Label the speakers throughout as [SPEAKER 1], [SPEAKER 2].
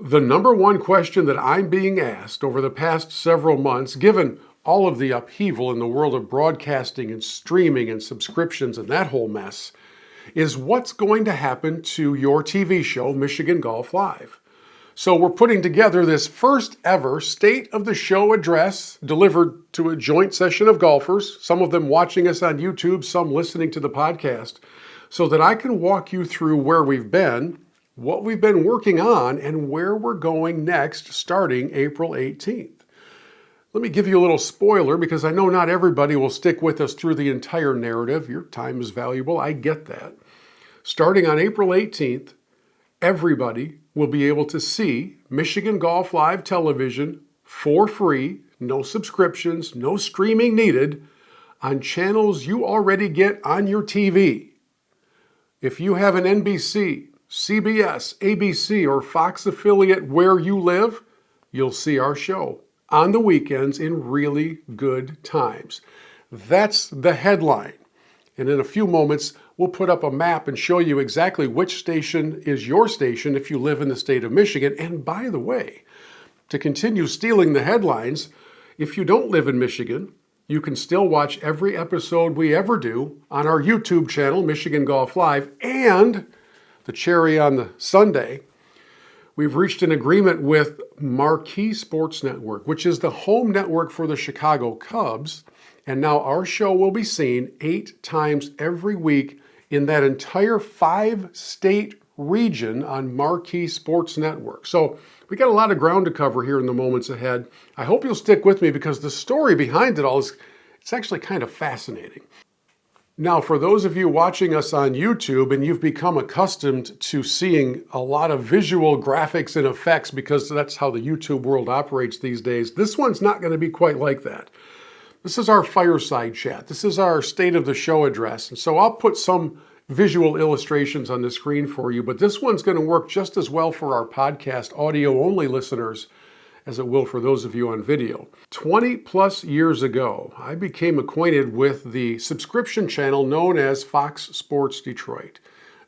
[SPEAKER 1] The number one question that I'm being asked over the past several months, given all of the upheaval in the world of broadcasting and streaming and subscriptions and that whole mess, is what's going to happen to your TV show, Michigan Golf Live. So we're putting together this first ever state of the show address delivered to a joint session of golfers, some of them watching us on YouTube, some listening to the podcast, so that I can walk you through where we've been, what we've been working on, and where we're going next starting April 18th. Let me give you a little spoiler because I know not everybody will stick with us through the entire narrative. Your time is valuable, I get that. Starting on April 18th, everybody will be able to see Michigan Golf Live television for free, no subscriptions, no streaming needed, on channels you already get on your TV. If you have an NBC, CBS, ABC, or Fox affiliate where you live, you'll see our show on the weekends in really good times. That's the headline. And in a few moments, we'll put up a map and show you exactly which station is your station if you live in the state of Michigan. And by the way, to continue stealing the headlines, if you don't live in Michigan, you can still watch every episode we ever do on our YouTube channel, Michigan Golf Live. And the cherry on the sundae, we've reached an agreement with Marquee Sports Network, which is the home network for the Chicago Cubs. And now our show will be seen 8 times every week in that entire 5-state region on Marquee Sports Network. So we got a lot of ground to cover here in the moments ahead. I hope you'll stick with me because the story behind it all it's actually kind of fascinating. Now, for those of you watching us on YouTube and you've become accustomed to seeing a lot of visual graphics and effects because that's how the YouTube world operates these days, this one's not going to be quite like that. This is our fireside chat. This is our state of the show address. And so I'll put some visual illustrations on the screen for you, but this one's going to work just as well for our podcast audio-only listeners as it will for those of you on video. 20 plus years ago, I became acquainted with the subscription channel known as Fox Sports Detroit.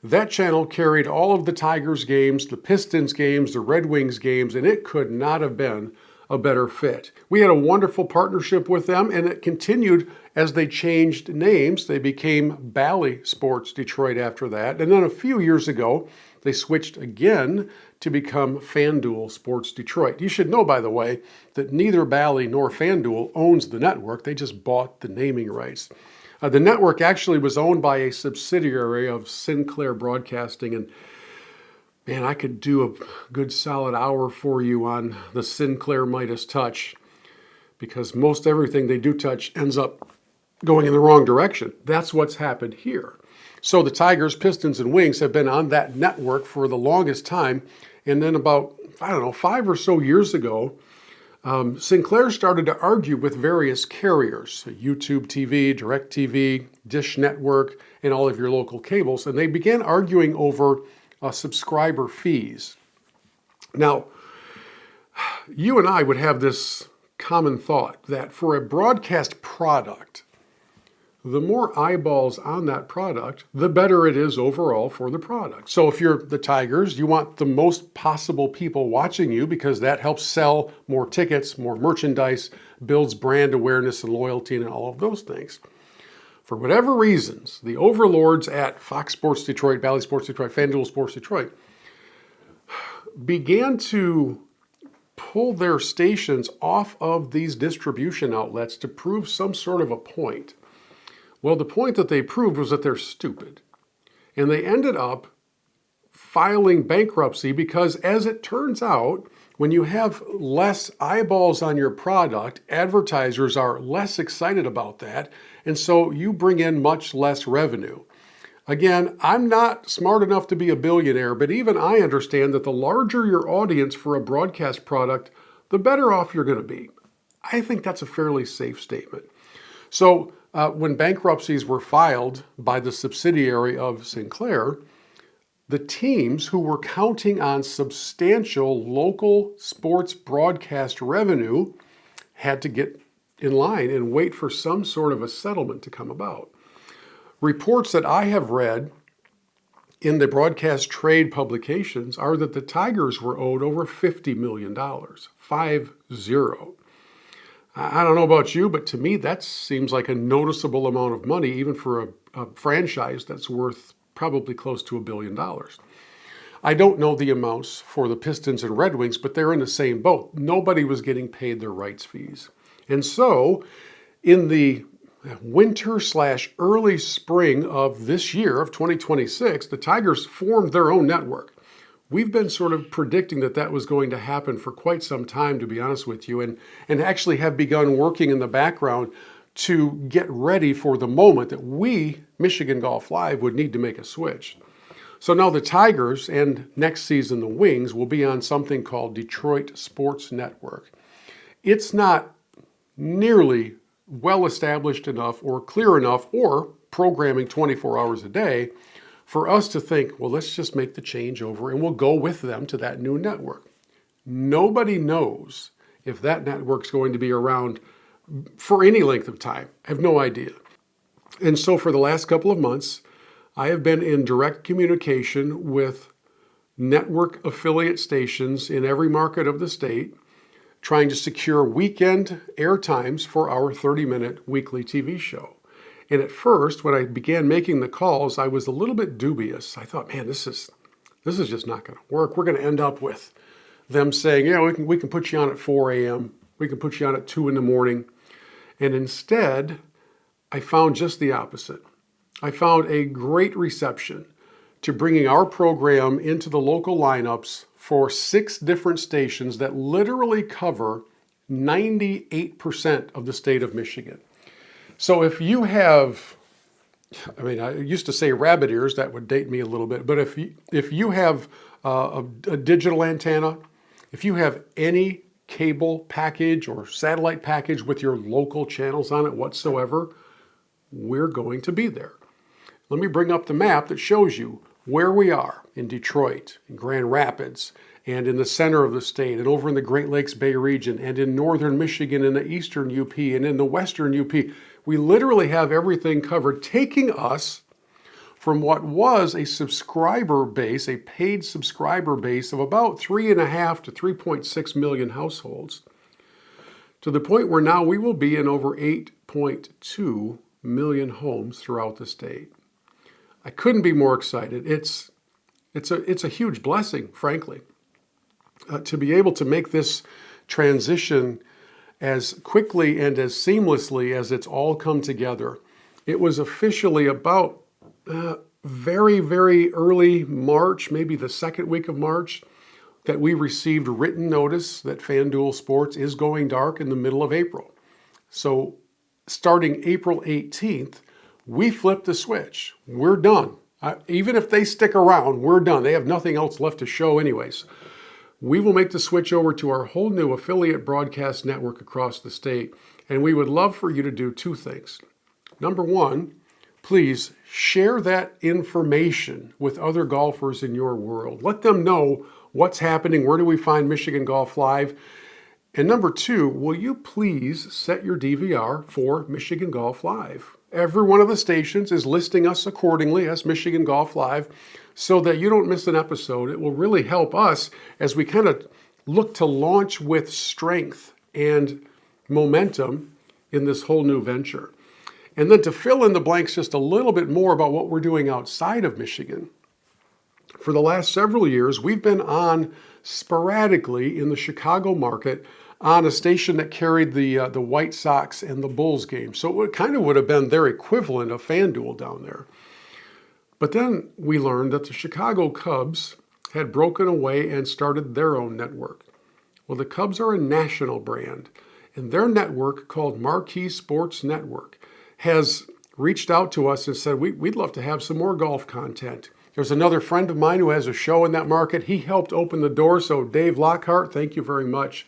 [SPEAKER 1] That channel carried all of the Tigers games, the Pistons games, the Red Wings games, and it could not have been a better fit. We had a wonderful partnership with them, and it continued as they changed names. They became Bally Sports Detroit after that. And then a few years ago, they switched again to become FanDuel Sports Detroit. You should know, by the way, that neither Bally nor FanDuel owns the network. They just bought the naming rights. The network actually was owned by a subsidiary of Sinclair Broadcasting, and man, I could do a good solid hour for you on the Sinclair Midas touch because most everything they do touch ends up going in the wrong direction. That's what's happened here. So the Tigers, Pistons, and Wings have been on that network for the longest time. And then about, 5 or so years ago, Sinclair started to argue with various carriers, YouTube TV, DirecTV, Dish Network, and all of your local cables. And they began arguing over subscriber fees. Now, you and I would have this common thought that for a broadcast product, the more eyeballs on that product, the better it is overall for the product. So if you're the Tigers, you want the most possible people watching you because that helps sell more tickets, more merchandise, builds brand awareness and loyalty and all of those things. For whatever reasons, the overlords at Fox Sports Detroit, Bally Sports Detroit, FanDuel Sports Detroit began to pull their stations off of these distribution outlets to prove some sort of a point. Well, the point that they proved was that they're stupid. And they ended up filing bankruptcy because, as it turns out, when you have less eyeballs on your product, advertisers are less excited about that, and so you bring in much less revenue. Again, I'm not smart enough to be a billionaire, but even I understand that the larger your audience for a broadcast product, the better off you're going to be. I think that's a fairly safe statement. So when bankruptcies were filed by the subsidiary of Sinclair, the teams who were counting on substantial local sports broadcast revenue had to get in line and wait for some sort of a settlement to come about. Reports that I have read in the broadcast trade publications are that the Tigers were owed over $50 million, 5-0. I don't know about you, but to me that seems like a noticeable amount of money, even for a franchise that's worth probably close to $1 billion. I don't know the amounts for the Pistons and Red Wings, but they're in the same boat. Nobody was getting paid their rights fees. And so in the winter/early spring of this year, of 2026, the Tigers formed their own network. We've been sort of predicting that that was going to happen for quite some time, to be honest with you, and actually have begun working in the background to get ready for the moment that we, Michigan Golf Live, would need to make a switch. So now the Tigers and next season the Wings will be on something called Detroit Sports Network. It's not nearly well established enough or clear enough or programming 24 hours a day for us to think, well, let's just make the change over and we'll go with them to that new network. Nobody knows if that network's going to be around for any length of time. I have no idea. And so for the last couple of months, I have been in direct communication with network affiliate stations in every market of the state, trying to secure weekend air times for our 30-minute weekly TV show. And at first, when I began making the calls, I was a little bit dubious. I thought, man, this is just not going to work. We're going to end up with them saying, yeah, we can put you on at 4 a.m. We can put you on at 2 in the morning. And instead, I found just the opposite. I found a great reception to bringing our program into the local lineups for 6 different stations that literally cover 98% of the state of Michigan. So if you have, I used to say rabbit ears, that would date me a little bit, but if you have a digital antenna, if you have any cable package or satellite package with your local channels on it whatsoever, we're going to be there. Let me bring up the map that shows you where we are in Detroit, in Grand Rapids, and in the center of the state, and over in the Great Lakes Bay region, and in northern Michigan, in the eastern UP, and in the western UP. We literally have everything covered, taking us from what was a subscriber base, a paid subscriber base of about 3.5 to 3.6 million households, to the point where now we will be in over 8.2 million homes throughout the state. I couldn't be more excited. It's a huge blessing, frankly, to be able to make this transition as quickly and as seamlessly as it's all come together. It was officially about very, very early March, maybe the second week of March, that we received written notice that FanDuel Sports is going dark in the middle of April. So starting April 18th, we flipped the switch. We're done. Even if they stick around, we're done. They have nothing else left to show anyways. We will make the switch over to our whole new affiliate broadcast network across the state, and we would love for you to do 2 things. Number 1, please share that information with other golfers in your world. Let them know what's happening, where do we find Michigan Golf Live. And number 2, will you please set your DVR for Michigan Golf Live? Every one of the stations is listing us accordingly as Michigan Golf Live so that you don't miss an episode. It will really help us as we kind of look to launch with strength and momentum in this whole new venture. And then to fill in the blanks just a little bit more about what we're doing outside of Michigan. For the last several years, we've been on sporadically in the Chicago market on a station that carried the White Sox and the Bulls game. So it kind of would have been their equivalent of FanDuel down there. But then we learned that the Chicago Cubs had broken away and started their own network. Well, the Cubs are a national brand, and their network, called Marquee Sports Network, has reached out to us and said, we'd love to have some more golf content. There's another friend of mine who has a show in that market. He helped open the door, so Dave Lockhart, thank you very much.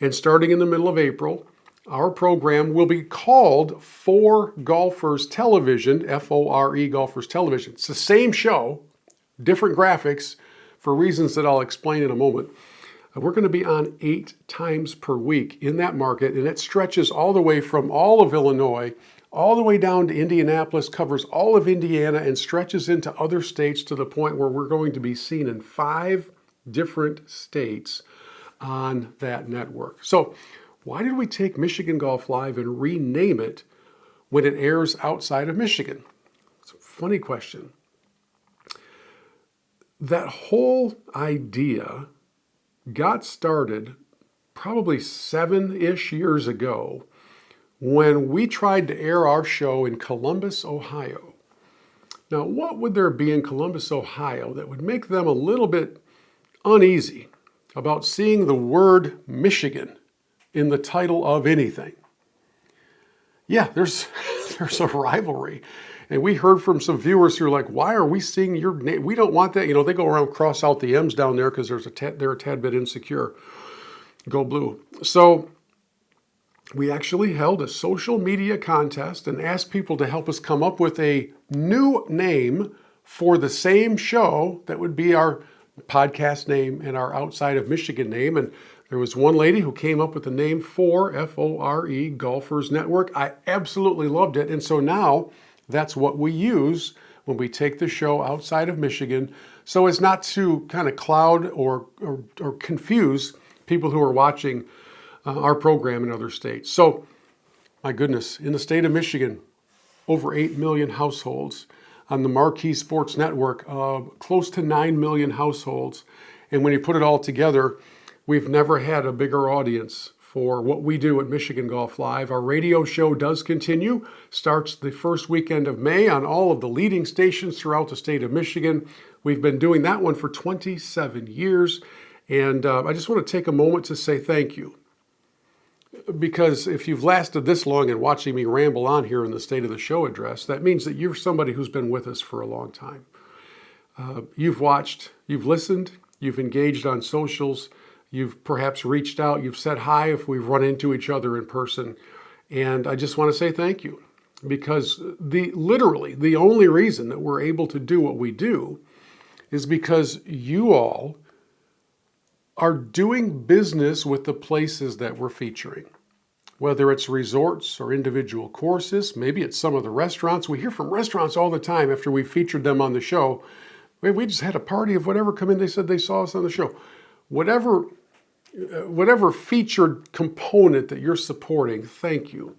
[SPEAKER 1] And starting in the middle of April, our program will be called For Golfers Television, F-O-R-E, Golfers Television. It's the same show, different graphics, for reasons that I'll explain in a moment. We're going to be on 8 times per week in that market, and it stretches all the way from all of Illinois all the way down to Indianapolis, covers all of Indiana, and stretches into other states to the point where we're going to be seen in 5 different states on that network. So why did we take Michigan Golf Live and rename it when it airs outside of Michigan? It's a funny question. That whole idea got started probably 7-ish years ago when we tried to air our show in Columbus, Ohio. Now, what would there be in Columbus, Ohio that would make them a little bit uneasy about seeing the word Michigan in the title of anything? Yeah, there's a rivalry. And we heard from some viewers who are like, why are we seeing your name? We don't want that. They go around, cross out the M's down there because they're a tad bit insecure. Go blue. So we actually held a social media contest and asked people to help us come up with a new name for the same show that would be our podcast name and our outside of Michigan name. And there was one lady who came up with the name F-O-R-E, Golfers Network. I absolutely loved it. And so now that's what we use when we take the show outside of Michigan, so as not to kind of cloud or confuse people who are watching our program in other states. So, my goodness, in the state of Michigan, over 8 million households. On the Marquee Sports Network, close to 9 million households. And when you put it all together, we've never had a bigger audience for what we do at Michigan Golf Live. Our radio show does continue, starts the first weekend of May on all of the leading stations throughout the state of Michigan. We've been doing that one for 27 years. And I just want to take a moment to say thank you. Because if you've lasted this long and watching me ramble on here in the State of the Show address, that means that you're somebody who's been with us for a long time. You've watched, you've listened, you've engaged on socials, you've perhaps reached out, you've said hi if we've run into each other in person. And I just want to say thank you, because literally the only reason that we're able to do what we do is because you all are doing business with the places that we're featuring. Whether it's resorts or individual courses, maybe it's some of the restaurants. We hear from restaurants all the time after we featured them on the show. We just had a party of whatever come in, they said they saw us on the show. Whatever featured component that you're supporting, thank you.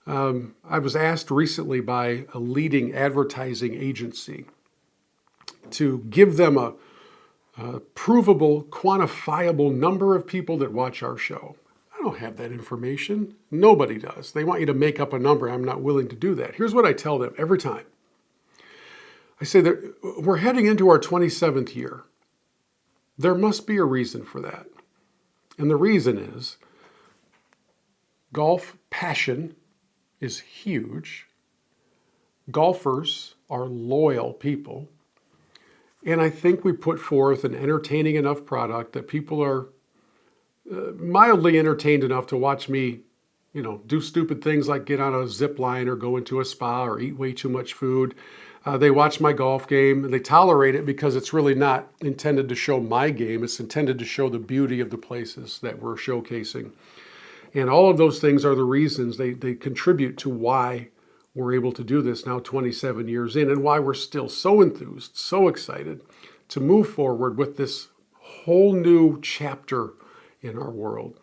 [SPEAKER 1] I was asked recently by a leading advertising agency to give them a provable, quantifiable number of people that watch our show. I don't have that information. Nobody does. They want you to make up a number. I'm not willing to do that. Here's what I tell them every time. I say that we're heading into our 27th year. There must be a reason for that. And the reason is golf passion is huge. Golfers are loyal people. And I think we put forth an entertaining enough product that people are mildly entertained enough to watch me, do stupid things like get on a zip line or go into a spa or eat way too much food. They watch my golf game and they tolerate it because it's really not intended to show my game. It's intended to show the beauty of the places that we're showcasing. And all of those things are the reasons they contribute to why we're able to do this now 27 years in, and why we're still so enthused, so excited to move forward with this whole new chapter in our world.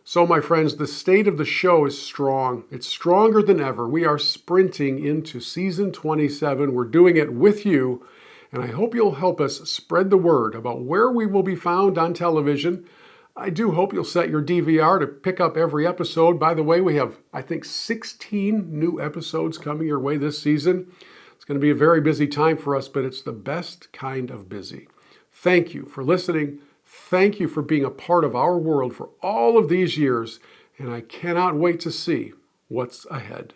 [SPEAKER 1] So, my friends, the state of the show is strong. It's stronger than ever. We are sprinting into season 27. We're doing it with you, and I hope you'll help us spread the word about where we will be found on television. I do hope you'll set your DVR to pick up every episode. By the way, we have, I think, 16 new episodes coming your way this season. It's going to be a very busy time for us, but it's the best kind of busy. Thank you for listening. Thank you for being a part of our world for all of these years, and I cannot wait to see what's ahead.